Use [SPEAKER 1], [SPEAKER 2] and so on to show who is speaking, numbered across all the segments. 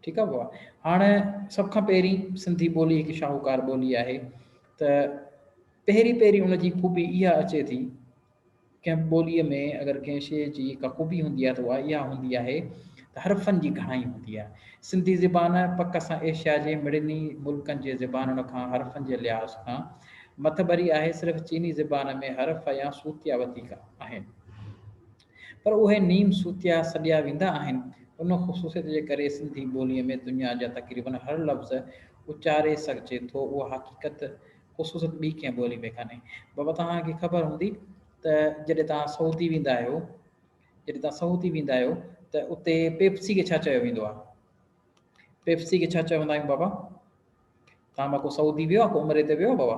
[SPEAKER 1] ठीक है बाबा। हाणे सब खां पहिरीं सिंधी ॿोली हिकु शाहूकार ॿोली आहे, त पहिरीं पहिरीं उनजी ख़ूबी इहा अचे थी, कंहिं ॿोलीअ में अगरि कंहिं शइ जी का ख़ूबी हूंदी आहे त उहा इहा हूंदी आहे त हरफनि जी घणाई हूंदी आहे। सिंधी ज़बान पक सां एशिया जे मिड़नी मुल्कनि जे ज़बानुनि खां हरफनि जे लिहाज़ खां मथबरी आहे। सिर्फ़ु चीनी ज़बान में हरफ या सूतिया वधीक आहिनि, पर उहे नीम सूतिया सॾिया वेंदा आहिनि। उन ख़ुसूसियत जे करे सिंधी ॿोलीअ में दुनिया जा तक़रीबन हर लफ़्ज़ उचारे सघिजे थो। उहा हक़ीक़त ख़ुसूसियत ॿी कंहिं ॿोली में कान्हे। बाबा तव्हांखे ख़बर हूंदी त जॾहिं तव्हां सऊदी वेंदा आहियो, त उते पेप्सी खे छा चयो वेंदो आहे? पेप्सी खे छा चवंदा आहियूं बाबा? तव्हां मां को सऊदी वियो आहे, को उमिरे ते वियो आहे बाबा?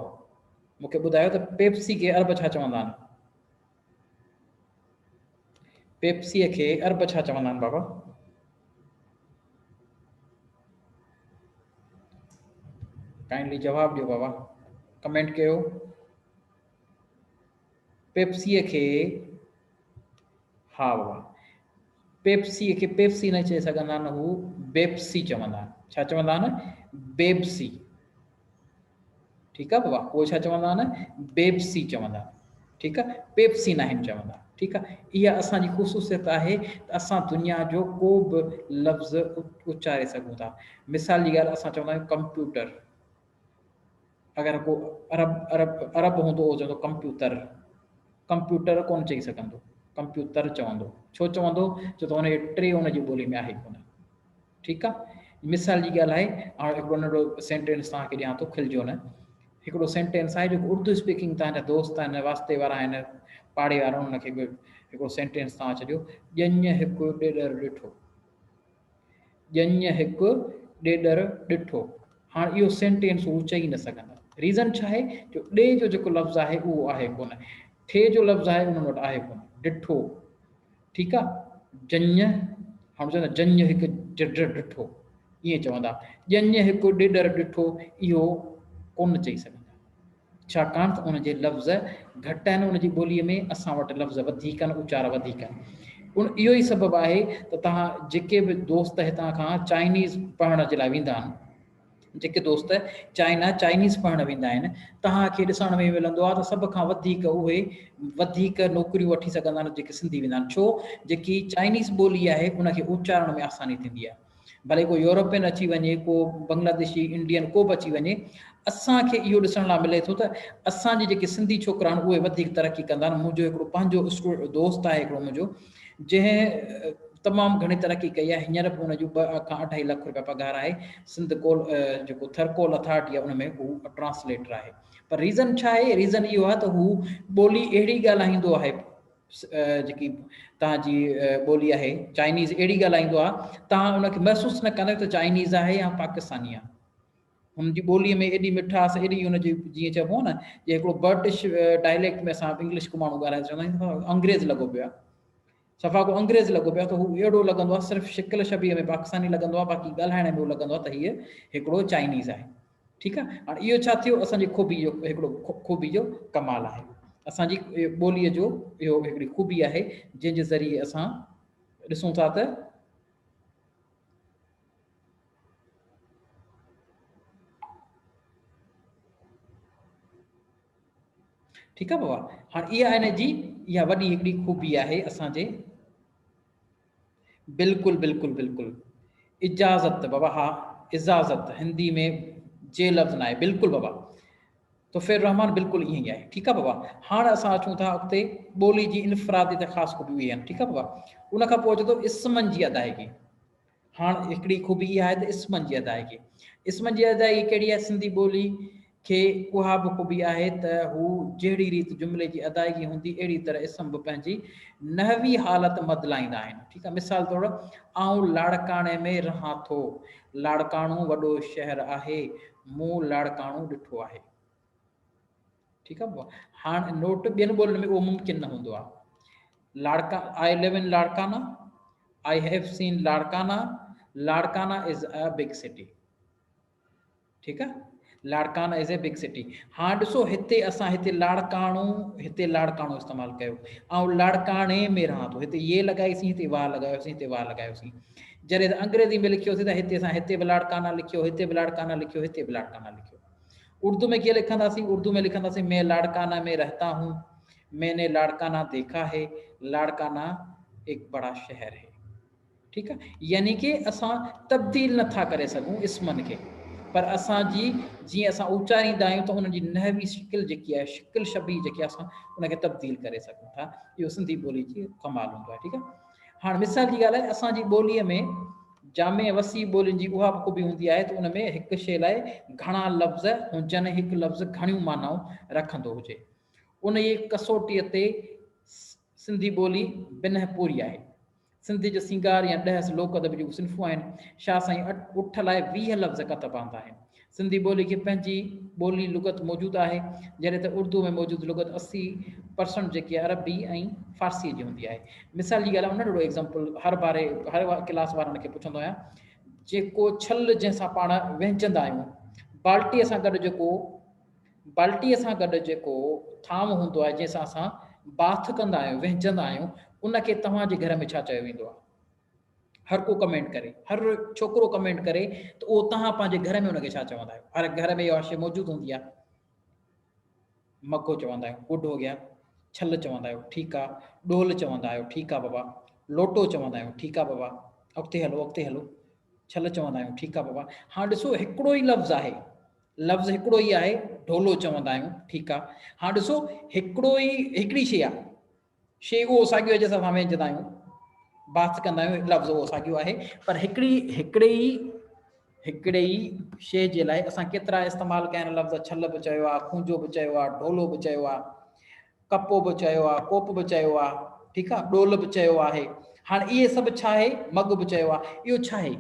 [SPEAKER 1] मूंखे ॿुधायो त पेप्सी खे अरब छा चवंदा आहिनि? पेप्सीअ खे अरब छा चवंदा आहिनि बाबा? काइंडली जवाब ॾियो बाबा, कमेंट कयो। पेप्सीअ खे, हा बाबा, पेप्सीअ खे पेप्सी न चई सघंदा आहिनि, हू बेप्सी चवंदा आहिनि। छा चवंदा आहिनि? बेप्सी। ठीकु आहे बाबा, उहो छा चवंदा आहिनि? बेप्सी चवंदा आहिनि। ठीकु आहे, पेप्सी न आहिनि चवंदा। ठीकु आहे, इहा असांजी ख़ुसूसियत आहे त असां दुनिया जो को बि लफ़्ज़ उचारे सघूं था। मिसाल जी ॻाल्हि, असां चवंदा आहियूं कंप्यूटर, अगरि को अरब हूंदो, उहो चवंदो कंप्यूटर। कंप्यूटर कोन चई सघंदो, कंप्यूटर चवंदो। छो चवंदो? छो त हुनजे टे हुनजी ॿोली में आहे कोन। ठीकु आहे, मिसाल जी ॻाल्हि आहे। हाणे हिकिड़ो नंढो सेंटेंस तव्हांखे ॾियां थो, खिलजो न। हिकिड़ो सेंटेंस आहे जेको उर्दू स्पीकिंग तव्हांजा दोस्त आहिनि, वास्ते वारा आहिनि, पाड़े वारा, हुनखे हिकिड़ो सेंटेंस तव्हां चॾियो, ॼञ हिकु ॾेॾरु ॾिठो। ॼञ हिकु ॾेॾरु ॾिठो। हाणे इहो सेंटेंस हू चई न सघंदा। रीज़न छा आहे? जो ॾे जो जेको लफ़्ज़ आहे उहो आहे कोन, ठे जो लफ़्ज़ आहे उन्हनि वटि आहे कोन, ॾिठो। ठीकु आहे, ॼञ, हाणे चवंदा ॼञ हिकु ॾेॾरु ॾिठो, ईअं चवंदा। ॼञ हिकु ॾेॾरु ॾिठो, इहो कोन चई सघंदा, छाकाणि त उनजे लफ़्ज़ घटि आहिनि उनजी ॿोलीअ में, असां वटि लफ़्ज़ वधीक आहिनि, उचार वधीक आहिनि। इहो ई सबबु आहे त तव्हां जेके बि दोस्त हितां खां चाइनीज़ पढ़ण जे लाइ वेंदा आहिनि, जेके दोस्त चाइनीज़ पढ़णु वेंदा आहिनि, तव्हांखे ॾिसण में मिलंदो आहे त सभ खां वधीक उहे वधीक नौकरियूं वठी सघंदा आहिनि जेके सिंधी वेंदा आहिनि। छो? जेकी चाइनीज़ ॿोली आहे उनखे उचारण में आसानी थींदी आहे। भले को यूरोपियन अची वञे, को बांग्लादेशी, इंडियन, को बि अची वञे, असांखे इहो ॾिसण लाइ मिले थो त असांजे जेके सिंधी छोकिरा आहिनि उहे वधीक तरक़ी कंदा आहिनि। मुंहिंजो हिकिड़ो पंहिंजो दोस्त आहे हिकिड़ो मुंहिंजो, जंहिं तमामु घणी तरक़ी कई आहे। हींअर बि हुनजो 2 खां 2.5 लख रुपया पघार आहे। सिंध कोल जेको थरकोल अथॉरिटी आहे उन में हू ट्रांसलेटर आहे। पर रीज़न छा आहे? रीज़न इहो आहे त हू ॿोली अहिड़ी ॻाल्हाईंदो आहे, जेकी तव्हांजी ॿोली आहे चाइनीज़, अहिड़ी ॻाल्हाईंदो आहे तव्हां उनखे महसूसु न कंदा त चाइनीज़ आहे या पाकिस्तानी आहे। हुनजी ॿोलीअ में एॾी मिठास, एॾी हुनजी, जीअं चइबो आहे न, जे हिकिड़ो ब्रिटिश डायलेक्ट में असां इंग्लिश को माण्हू ॻाल्हाए चवंदा आहियूं अंग्रेज़ लॻो पियो आहे, सफ़ा को अंग्रेज़ लॻो पियो आहे, त हू अहिड़ो लॻंदो आहे, सिर्फ़ु शिकिल शबीह में पाकिस्तानी लॻंदो आहे, बाक़ी ॻाल्हाइण में लॻंदो आहे त हीअ हिकिड़ो चाइनीज़ आहे। ठीकु आहे, हाणे इहो छा थियो? असांजी ख़ूबी जो हिकिड़ो ख़ूबी जो कमाल आहे। असांजी ॿोलीअ जो इहो हिकिड़ी ख़ूबी आहे, जंहिंजे ज़रिए असां ॾिसूं था त ठीकु आहे बाबा। हाणे इहा हिन जी इहा वॾी हिकिड़ी ख़ूबी आहे असांजे। बिल्कुलु बिल्कुलु बिल्कुलु, इजाज़त बाबा, हा, इजाज़त हिंदी में जे लफ़्ज़ न आहे। बिल्कुलु बाबा, तो फिर रहमान बिल्कुलु ईअं ई आहे। ठीकु आहे बाबा। हाणे असां अचूं था अॻिते, ॿोली जी इनफ़रादी त ख़ासि ख़ूबियूं इहे आहिनि। ठीकु आहे बाबा। उन खां पोइ अचे थो इस्मनि जी अदायगी। हाणे हिकिड़ी ख़ूबी इहा आहे त इस्मनि जी अदायगी। इस्मनि जी अदायगी कहिड़ी आहे? सिंधी ॿोली खे उहा बि ख़ूबी आहे त हू जहिड़ी रीति जुमिले जी अदायगी हूंदी, अहिड़ी तरह इस्म बि पंहिंजी नहवी हालत बदिलाईंदा आहिनि। ठीकु आहे, मिसाल तौरु, आऊं लाड़काणे में रहां थो, लाड़काणो वॾो शहर आहे, मूं लाड़काणो ॾिठो आहे। ठीकु आहे बाबा। हाणे नोट ॿियनि ॿोलियुनि में उहो मुमकिन न हूंदो आहे। I live in Larkana, I have seen Larkana, Larkana is a big city. ठीकु आहे, Larkana is a big city. हाँ ॾिसो हिते असां हिते लाड़काणो इस्तेमालु कयो ऐं लाड़काणे में रहां थो, हिते ये लॻाईसीं, हिते वाह लॻायोसीं, हिते वाह लॻायोसीं। जॾहिं त अंग्रेज़ी में लिखियोसीं त हिते असां हिते बि लाड़काना लिखियो, हिते बि लाड़काना लिखियो, हिते बि लाड़काना लिखियो। उर्दू में कीअं लिखंदासीं? उर्दू में लिखंदासीं मैं लाड़काना में रहता हूँ, मैंने लाड़काना देखा है, लाड़काना एक बड़ा शहर है। ठीकु आहे, यानी कि असां तब्दील नथा करे सघूं इस्मनि खे, पर असांजी जीअं असां उचारींदा आहियूं त हुनजी नहवी शिकिल जेकी आहे, शिकिल शबी जेकी आहे, असां उनखे तब्दील करे सघूं था। इहो सिंधी ॿोली जी कमाल हूंदो आहे। ठीकु आहे, हाणे मिसाल जी ॻाल्हि आहे, असांजी ॿोलीअ में जामे वसी ॿोलियुनि जी उहा बि ख़ूबी हूंदी आहे त उन में हिकु शइ लाइ घणा लफ़्ज़ हुजनि, हिकु लफ़्ज़ घणियूं मानाऊं रखंदो हुजे। उन जी कसोटीअ ते सिंधी ॿोली बिनह पूरी आहे। सिंधी जो सिंगार या 10 लोक अदब जूं सिन्फ़ूं आहिनि। शाह साईं उठ लाइ 20 लफ़्ज़ कत पवंदा आहिनि। सिंधी ॿोली खे पंहिंजी ॿोली लुगत मौजूदु आहे, जॾहिं त उर्दू में मौजूदु लुगत 80% जेकी आहे अरबी ऐं फ़ारसी जी हूंदी आहे। मिसाल जी ॻाल्हि आहे, नंढिड़ो एग्ज़ाम्पल हर क्लास वारनि खे पुछंदो आहियां, जेको छल जंहिंसां पाण विंचंदा आहियूं, बाल्टीअ सां गॾु जेको थाम हूंदो आहे जंहिंसां असां बाथ कंदा आहियूं, विंचंदा आहियूं, उनखे तव्हांजे घर में छा चयो वेंदो आहे? हर को कमेंट करे, हर छोकिरो कमेंट करे त उहो तव्हां पंहिंजे घर में उनखे छा चवंदा आहियो? हर घर में इहा शइ मौजूदु हूंदी आहे। मको चवंदा आहियूं, गुड हो गया। छल चवंदा आहियो, ठीकु आहे। डोल चवंदा आहियो, ठीकु आहे बाबा। लोटो चवंदा आहियूं, ठीकु आहे बाबा। अॻिते हलो। छल चवंदा आहियूं, ठीकु आहे बाबा। हाणे ॾिसो हिकिड़ो ई लफ़्ज़ आहे, लफ़्ज़ हिकिड़ो ई आहे, ढोलो चवंदा आहियूं, ठीकु आहे। हाणे ॾिसो हिकिड़ी शइ आहे, शइ उहो साॻियो आहे जंहिंसां असां विंचंदा आहियूं, बाथ कंदा आहियूं, लफ़्ज़ उहो साॻियो आहे, पर हिकिड़े ई शइ जे लाइ असां केतिरा इस्तेमालु कया आहिनि लफ़्ज़। छल बि चयो आहे, खूंजो बि चयो आहे, ढोलो बि चयो आहे, कपो बि चयो आहे, कोप बि चयो आहे, ठीकु आहे, डोल बि चयो आहे। हाणे इहे सभु छा आहे? मग बि चयो आहे। इहो छा आहे?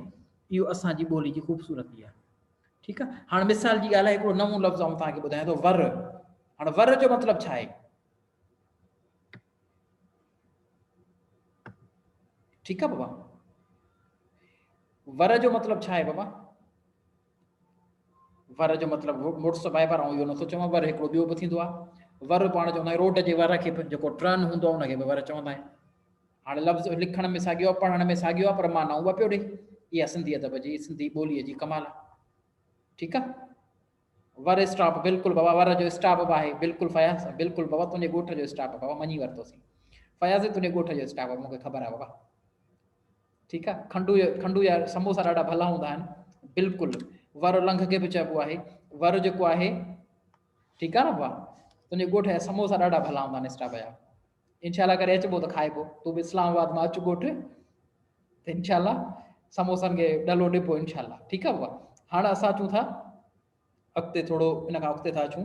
[SPEAKER 1] इहो असांजी ॿोली जी ख़ूबसूरती आहे। ठीकु आहे, हाणे मिसाल जी ॻाल्हि आहे, हिकिड़ो नओं लफ़्ज़ आऊं तव्हांखे ॿुधायां थो, वर। हाणे वर जो मतिलबु छा आहे? ठीकु आहे बाबा, वर जो मतिलबु छा आहे बाबा? वर जो मतिलबु मुड़ुसु भाइबर, ऐं इहो नथो चवां, वर हिकिड़ो ॿियो बि थींदो आहे। वर पाण चवंदा आहियूं रोड जे वर खे, जेको टर्न हूंदो आहे उनखे बि वर चवंदा आहियूं। हाणे लफ़्ज़ लिखण में साॻियो आहे, पढ़ण में साॻियो आहे, पर माना उहा पियो ॾे। इहा सिंधी अदब जी, सिंधी ॿोलीअ जी कमाल आहे। ठीकु आहे, वर स्टॉप, बिल्कुलु बाबा, वर जो स्टॉप बि आहे, बिल्कुलु फयाज़, बिल्कुलु बाबा, तुंहिंजे ॻोठ जो स्टॉप बाबा, मञी वरितोसीं। फयाज़, तुंहिंजे ॻोठ जो स्टॉप आहे, मूंखे ख़बर आहे बाबा। ठीकु आहे, खंडू या समोसा ॾाढा भला हूंदा आहिनि, बिल्कुलु। वर लंघ खे बि चइबो आहे, वर जेको आहे, ठीकु आहे न बाबा, तुंहिंजे ॻोठ जा समोसा ॾाढा भला हूंदा आहिनि स्टॉप जा। इनशाला करे अचबो त खाइबो, तूं बि इस्लामाबाद मां अचु ॻोठ त इनशाला समोसनि खे ॾलो ॾिबो, इनशाला। ठीकु आहे बाबा। हाणे असां अचूं था अॻिते, थोरो इन खां अॻिते था अचूं।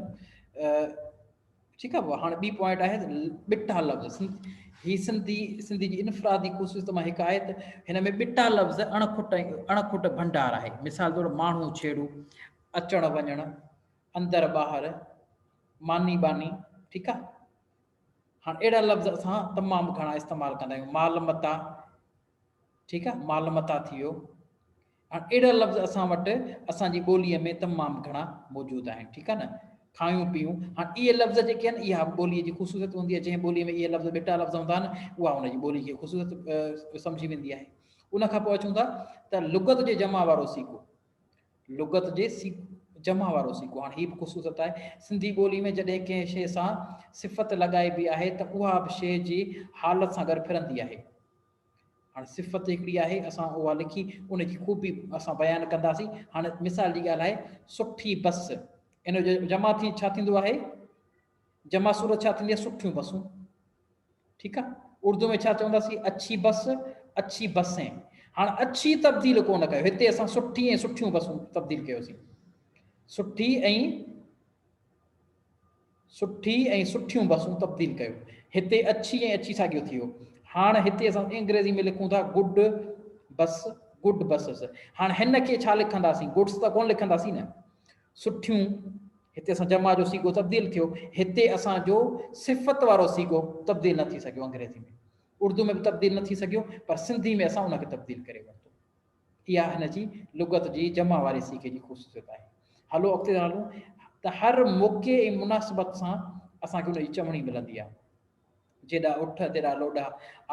[SPEAKER 1] ठीकु आहे बाबा, हाणे ॿी पॉइंट आहे ॿिटा लफ़्ज़। ही सिंधी जी इनफ़रादी ख़ुसूसियत मां हिकु आहे त हिन में ॿिटा लफ़्ज़ अणखुट भंडार आहे। मिसाल तौरु माण्हू छेड़ू, अचणु वञणु, अंदरि ॿाहिरि, मानी बानी, ठीकु आहे। हाणे अहिड़ा लफ़्ज़ असां तमामु घणा इस्तेमालु कंदा आहियूं। माल मता, ठीकु आहे, माल मता थी वियो। हाणे अहिड़ा लफ़्ज़ असां वटि असांजी ॿोलीअ में तमामु घणा मौजूदु आहिनि। ठीकु आहे न, खायूं पीयूं। हाणे इहे लफ़्ज़ जेके आहिनि, इहा ॿोलीअ जी ख़ूबसूरत हूंदी आहे। जंहिं ॿोलीअ में इहे लफ़्ज़ ॿिटा लफ़्ज़ हूंदा आहिनि, उहा हुनजी ॿोली खे ख़ूबसूरत सम्झी वेंदी आहे। उन खां पोइ अचूं था त लुगत जे जमा वारो सीको, लुगत जे जमा वारो सीको। हाणे हीअ बि ख़ूबसूरत आहे। सिंधी ॿोली में जॾहिं कंहिं शइ सां सिफ़त लॻाइबी आहे त उहा बि शइ जी हालत सां गॾु फिरंदी आहे। हाणे सिफ़त हिकिड़ी आहे, असां उहा लिखी उनजी ख़ूबी असां बयानु कंदासीं। हाणे मिसाल जी ॻाल्हि आहे, सुठी बस, इन जो जमा छा थींदो आहे? जमा सूरत छा थींदी आहे? सुठियूं बसूं। ठीकु आहे, उर्दू में छा चवंदासीं? अच्छी बस, अच्छी बसें। हाणे अच्छी तब्दील कोन कयो, हिते असां सुठी ऐं सुठियूं बसूं तब्दील कयोसीं। सुठी ऐं सुठियूं बसूं तब्दील कयो। हिते अच्छी ऐं अच्छी साॻियो थी वियो। हाणे हिते असां अंग्रेज़ी में लिखूं था गुड बस, गुड बसिस। हाणे हिन खे छा लिखंदासीं? गुड्स त कोन लिखंदासीं न, सुठियूं। हिते असां जमा जो सीगो तब्दील थियो, हिते असांजो सिफ़त वारो सीगो तब्दील न थी सघियो। अंग्रेज़ी में, उर्दू में बि तब्दील न थी सघियो, पर सिंधी में असां उनखे तब्दील करे वरितो। इहा हिन जी लुगत जी जमा वारे सीके जी ख़ूबसूरत आहे। हलो अॻिते था हलूं त हर मौक़े ऐं मुनासिबत सां असांखे उनजी चवणी मिलंदी आहे। जेॾा उठ तेॾा लोॾा,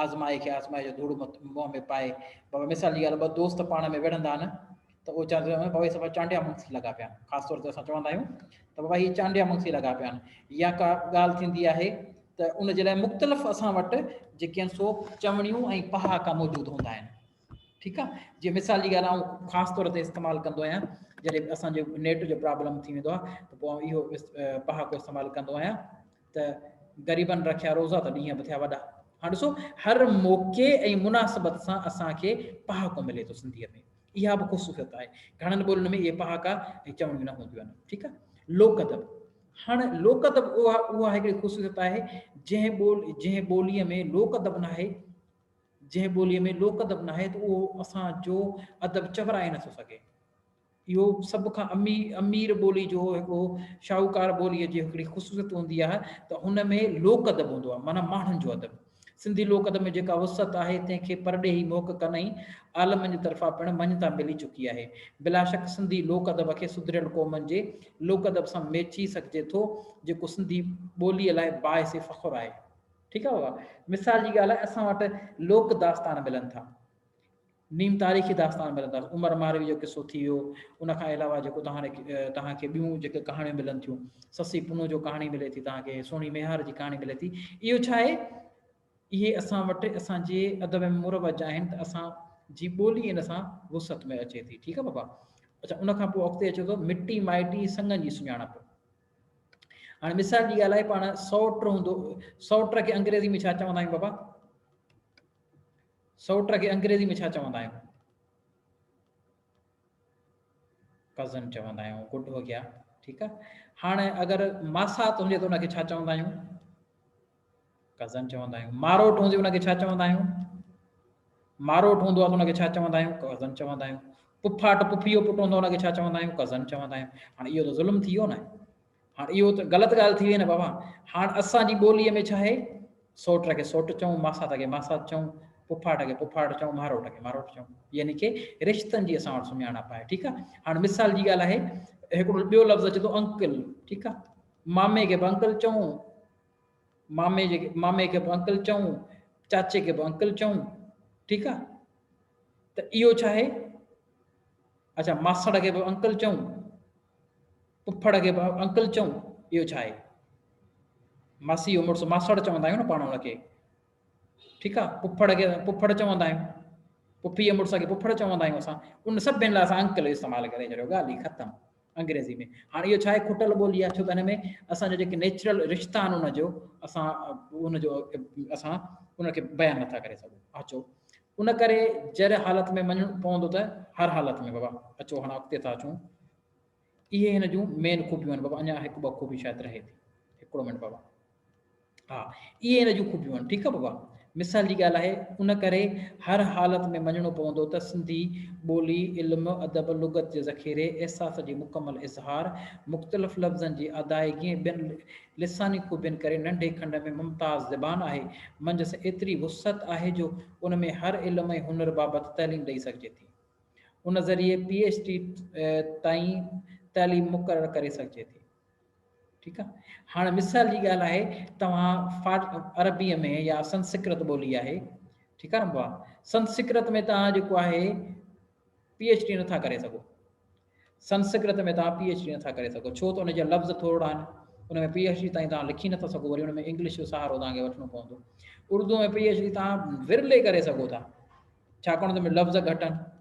[SPEAKER 1] आज़माए खे आज़माए जो धूड़ मुंहं में पाए। बाबा मिसाल जी ॻाल्हि, ॿ दोस्त पाण में विढ़ंदा आहिनि त उहो चवंदा आहिनि बाबा सफ़ा चांडिया मुंगसी लॻा पिया आहिनि। ख़ासि तौर ते असां चवंदा आहियूं त बाबा हीअ चांडिया मुंगसी लॻा पिया आहिनि। या का ॻाल्हि थींदी आहे त उन जे लाइ मुख़्तलिफ़ असां वटि जेके आहिनि सो चवणियूं ऐं पहाका मौजूदु हूंदा आहिनि। ठीकु आहे। जीअं मिसाल जी ॻाल्हि आउं ख़ासि तौर ते इस्तेमालु कंदो आहियां जॾहिं असांजो नेट जो प्रॉब्लम थी वेंदो आहे त पोइ इहो पहाको इस्तेमालु कंदो आहियां त ग़रीबनि रखिया रोज़ा त ॾींहं बि थिया वॾा। हाणे ॾिसो, हर मौक़े ऐं मुनासिबत सां असांखे पहाको मिले थो सिंधीअ में। इहा बि ख़ुशूसियत आहे। घणनि ॿोलियुनि में इहे पहाका ऐं चवणियूं न हूंदियूं आहिनि। ठीकु आहे। लोकदब, हाणे लोकदब उहा हिकिड़ी ख़ुशूसियत आहे जंहिं ॿोलीअ में लोकदब न आहे, जंहिं ॿोलीअ में लोकदब न आहे त उहो असांजो अदब चवराए नथो सघे। इहो सभ खां अमीर ॿोली जो हिकिड़ो शाहूकार ॿोलीअ जी हिकिड़ी ख़ुशूसियत हूंदी आहे त हुन में लोकदब हूंदो आहे, माना माण्हुनि जो अदब। सिंधी लोकदब में जेका वुसत आहे तंहिंखे परॾे ई मोक कनई आलमनि जी तरफ़ां पिणु मञता मिली चुकी आहे। बिलाशक सिंधी लोकदब खे सुधरियल क़ौमनि जे लोकदब सां मेची सघिजे थो, जेको सिंधी ॿोलीअ लाइ बाइस फ़ख़ुरु आहे। ठीकु आहे बाबा। मिसाल जी ॻाल्हि आहे, असां वटि लोक दास्तान मिलनि था, नीम तारीख़ी दास्तान मिलंदा। उमर मारवी जो किसो थी वियो, उनखां अलावा जेको तव्हांखे ॿियूं जेके कहाणियूं मिलनि थियूं, ससी पुनू जो कहाणी मिले थी, तव्हांखे सोणी मेहार जी कहाणी मिले थी। इहो छा आहे, इहे असां वटि असांजे अदब में मुरवज आहिनि त असांजी ॿोली इन सां वुसत में अचे थी। ठीकु आहे बाबा। अच्छा, उनखां पोइ अॻिते अचे थो मिटी माइटी संगनि जी सुञाणप। हाणे मिसाल जी ॻाल्हि आहे, पाण सौट हूंदो, सौट खे अंग्रेज़ी में छा चवंदा आहियूं बाबा? सौट खे अंग्रेज़ी में छा चवंदा आहियूं? कज़न चवंदा आहियूं। गुड हो गया। ठीकु आहे। हाणे अगरि मासात हुजे त हुनखे छा चवंदा आहियूं? कज़न चवंदा आहियूं। मारोट हूंदी हुनखे छा चवंदा आहियूं? मारोट हूंदो आहे त हुनखे छा चवंदा आहियूं? कज़न चवंदा आहियूं। पुफाट पुफीअ जो पुटु हूंदो आहे हुनखे छा चवंदा आहियूं? कज़न चवंदा आहियूं। हाणे इहो त ज़ुल्म थी वियो न। हाणे इहो त ग़लति ॻाल्हि थी वई न बाबा। हाणे असांजी ॿोलीअ में छा आहे, सौट खे सौट चऊं, मासात खे मासात चऊं, पुफाट खे पुफाट चऊं, मारोट खे मारोट चऊं, यानी कि रिश्तनि जी असां वटि सुञाणप आहे। ठीकु आहे। हाणे मिसाल जी ॻाल्हि आहे, हिकिड़ो ॿियो लफ़्ज़ अचे थो अंकल। ठीकु आहे। मामे खे बि अंकल चऊं, मामे खे बि अंकल चऊं, चाचे खे बि अंकल चऊं। ठीकु आहे। त इहो छा आहे? अच्छा, मासड़ खे बि अंकल चऊं, पुफड़ खे बि अंकल चऊं, इहो छा आहे? मासी जो मुड़ुसु मासड़ चवंदा आहियूं न पाण हुनखे। ठीकु आहे। पुफड़ खे पुफड़ चवंदा आहियूं, पुफीअ मुड़ुस खे पुफड़ चवंदा आहियूं असां। उन सभिनि लाइ असां अंकल इस्तेमालु करे छॾियो, ॻाल्हि ई ख़तमु अंग्रेज़ी में। हाणे इहो छा आहे, खुटल ॿोली आहे, छो त हिन में असांजा जेके नेचुरल रिश्ता आहिनि उनजो असां उनखे बयानु नथा करे सघूं। अचो, उन करे जहिड़े हालत में मञिणो पवंदो त हर हालत में बाबा। अचो हाणे अॻिते था अचूं। इहे हिन जूं मेन ख़ूबियूं आहिनि बाबा। अञा हिकु ॿ ख़ूबी शायदि रहे थी। हिकिड़ो मिंट बाबा। हा, इहे हिन जूं ख़ूबियूं आहिनि। ठीकु आहे बाबा। मिसाल जी ॻाल्हि आहे, उन करे हर हालत में मञिणो पवंदो त सिंधी ॿोली इल्मु अदब लुग़त जे ज़ख़ीरे अहसास जी मुकमल इज़हार मुख़्तलिफ़ लफ़्ज़नि जी अदायगी ॿियनि लिसानी ख़ूबियुनि करे नंढे खंड में मुमताज़ ज़बान आहे। मंझसि एतिरी वुसत आहे जो उन में हर इल्म ऐं हुनर बाबति तइलीम ॾेई सघिजे थी। उन ज़रिए PhD ताईं तइलीम मुक़ररु करे सघिजे थी। ठीकु आहे। हाणे मिसाल जी ॻाल्हि आहे, तव्हां अरबीअ में या संस्कृत ॿोली आहे, ठीकु आहे न बाबा। संस्कृत में तव्हां जेको आहे PhD नथा करे सघो। संस्कृत में तव्हां PhD नथा करे सघो, छो त उनजा लफ़्ज़ थोरा आहिनि। उन में PhD ताईं तव्हां लिखी नथा सघो, वरी उन में इंग्लिश जो सहारो तव्हांखे वठिणो पवंदो। उर्दू में PhD तव्हां विरले करे सघो था, छाकाणि त में लफ़्ज़ घटि आहिनि,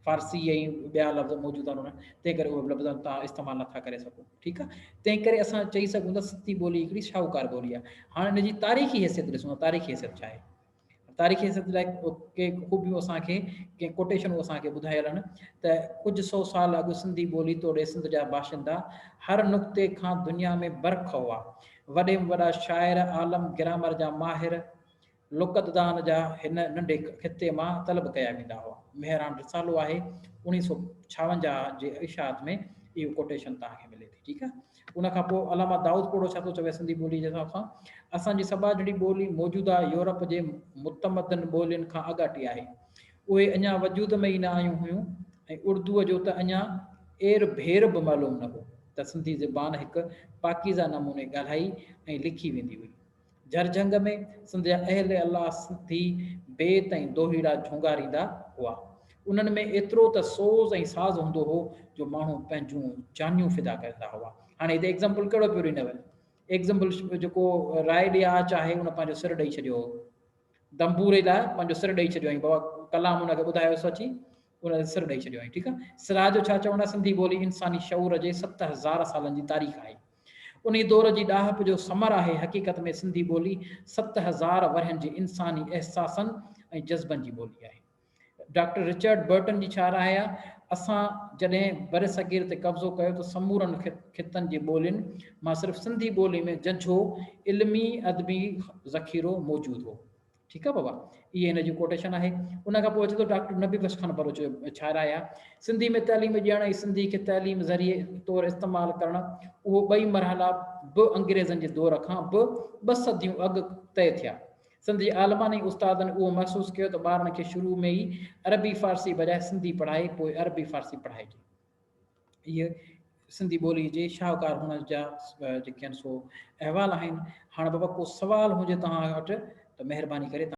[SPEAKER 1] फ़ारसी ऐं ॿिया लफ़्ज़ मौजूदु आहिनि उन, तंहिं करे उहे लफ़्ज़ तव्हां इस्तेमालु नथा करे सघो। ठीकु आहे। तंहिं करे असां चई सघूं था सिंधी ॿोली हिकिड़ी शाहूकार ॿोली आहे। हाणे हिन जी तारीख़ी हैसियत ॾिसूं, तारीख़ी हैसियत छा आहे? तारीख़ी हैसियत लाइ के ख़ूबियूं असांखे कंहिं कोटेशनूं असांखे ॿुधायल आहिनि त कुझु सौ साल अॻु सिंधी ॿोली तोड़े सिंध जा बाशिंदा हर नुक़्ते खां दुनिया में बरख हुआ। वॾे में वॾा शाइर, आलम, ग्रामर जा माहिर, लुक़तदान जा हिन नंढे खिते मां तलब कया वेंदा हुआ। मेहरान रिसालो आहे 1956 जे इशाअत में इहो कोटेशन तव्हांखे मिले थी। ठीकु आहे। उनखां पोइ अलामा दाऊदपुरो छा थो चवे सिंधी ॿोली जे हिसाब सां, असांजी सभाजड़ी ॿोली मौजूदा यूरोप जे मुतमदन ॿोलियुनि खां अॻाटी आहे। उहे अञा वजूद में ई न आयूं हुयूं ऐं उर्दूअ जो त अञा एर भेर बि मालूम न हो त सिंधी ज़बान हिकु पाकीज़ा नमूने ॻाल्हाई ऐं लिखी वेंदी हुई। झरझंग में सिंध जा अहल अलाह सिंधी बेत ऐं दोहीड़ा झोंगारींदा हुआ। उन्हनि में एतिरो त सोज़ ऐं साज़ हूंदो हो जो माण्हू पंहिंजूं जानियूं फिदा कंदा हुआ। हाणे हिते एग्ज़ाम्पल कहिड़ो पियो ॾिनव, एग्ज़ाम्पल जेको राय ॾियाच आहे उन पंहिंजो सिर ॾेई छॾियो, दंबूरे लाइ पंहिंजो सिर ॾेई छॾियो ऐं बाबा कलाम हुनखे ॿुधायोसि अची उन सिर ॾेई छॾियो ऐं ठीकु आहे। सिराज जो छा चवणु आहे, सिंधी ॿोली इंसानी शऊर जे 7000 सालनि जी तारीख़ आहे। उन दौर जी ॾाहप जो समर आहे। हक़ीक़त में सिंधी ॿोली 7000 वरहनि जे इंसानी अहसासनि ऐं जज़्बनि जी ॿोली आहे। डॉक्टर रिचर्ड बर्टन जी छा राय आहे, असां जॾहिं बर सगीर ते कब्ज़ो कयो त समूरनि ख़ितनि जी ॿोलियुनि मां सिर्फ़ु सिंधी ॿोली में जझो इल्मी अदबी ज़ख़ीरो मौजूदु हो। ठीकु आहे बाबा, इहे हिन जी कोटेशन आहे। उन खां पोइ अचे थो डॉक्टर नबी बख्श खान बलोच छा राय आहे, सिंधी में तइलीम ॾियण ऐं सिंधी खे तइलीम ज़रिए तौरु इस्तेमालु करणु उहो ॿई मरहला बि अंग्रेज़नि जे दौर खां बि 2 सदियूं अॻु तइ थिया। सिंधी आलमानी उस्तादनि उहो महसूसु कयो त ॿारनि खे शुरू में ई अरबी फ़ारसी बजाए सिंधी पढ़ाए, पोइ अरबी फ़ारसी पढ़ाइजे। इहे सिंधी ॿोली जे शाहूकार हुअण जा जेके आहिनि सो अहवाल आहिनि। हाणे बाबा को सुवाल हुजे तव्हां वटि त महिरबानी करे